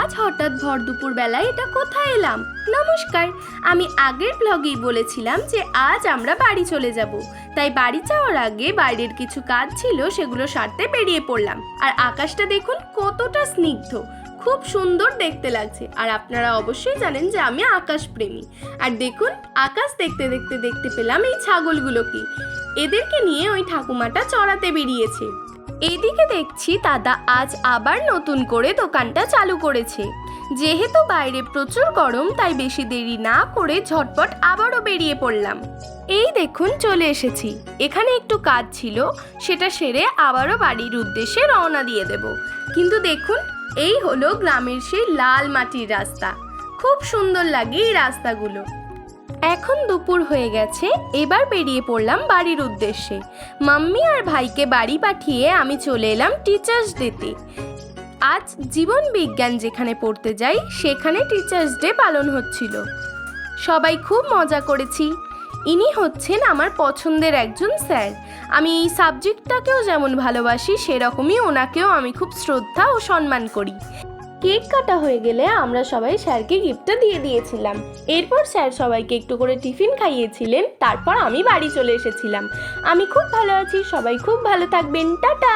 আজ হঠাৎ ভর দুপুর বেলায় এটা কোথায় এলাম? নমস্কার, আমি আগের ব্লগেই বলেছিলাম যে আজ আমরা বাড়ি চলে যাব। তাই বাড়ি যাওয়ার আগে বাইরের কিছু কাজ ছিল, সেগুলো সারতে বেরিয়ে পড়লাম। আর আকাশটা দেখুন কতটা স্নিগ্ধ, খুব সুন্দর দেখতে লাগছে। আর আপনারা অবশ্যই জানেন যে আমি আকাশ প্রেমী। আর দেখুন, আকাশ দেখতে দেখতে দেখতে পেলাম এই ছাগলগুলোকে। এদেরকে নিয়ে ওই ঠাকুমাটা চড়াতে বেরিয়েছে। এদিকে দেখছি দাদা আজ আবার নতুন করে দোকানটা চালু করেছে। যেহেতু বাইরে প্রচুর গরম, তাই বেশি দেরি না করে ঝটপট আবারও বেরিয়ে পড়লাম। এই দেখুন চলে এসেছি। এখানে একটু কাজ ছিল, সেটা সেরে আবারও বাড়ির উদ্দেশ্যে রওনা দিয়ে দেব। কিন্তু দেখুন, এই হলো গ্রামের সেই লাল মাটির রাস্তা। খুব সুন্দর লাগে এই রাস্তাগুলো। এখন দুপুর হয়ে গেছে, এবার বেরিয়ে পড়লাম বাড়ির উদ্দেশ্যে। মাম্মি আর ভাইকে বাড়ি পাঠিয়ে আমি চলে এলাম টিচার্স ডেতে। আজ জীবন বিজ্ঞান যেখানে পড়তে যাই, সেখানে টিচার্স ডে পালন হচ্ছিল। সবাই খুব মজা করেছি। ইনি হচ্ছেন আমার পছন্দের একজন স্যার। আমি এই সাবজেক্টটাকেও যেমন ভালোবাসি, সেরকমই ওনাকেও আমি খুব শ্রদ্ধা ও সম্মান করি। কেক কাটা হয়ে গেলে আমরা সবাই স্যারকে গিফটটা দিয়ে দিয়েছিলাম। এরপর স্যার সবাইকে একটু করে টিফিন খাইয়েছিলেন। তারপর আমি বাড়ি চলে এসেছিলাম। আমি খুব ভালো আছি, সবাই খুব ভালো থাকবেন। টাটা।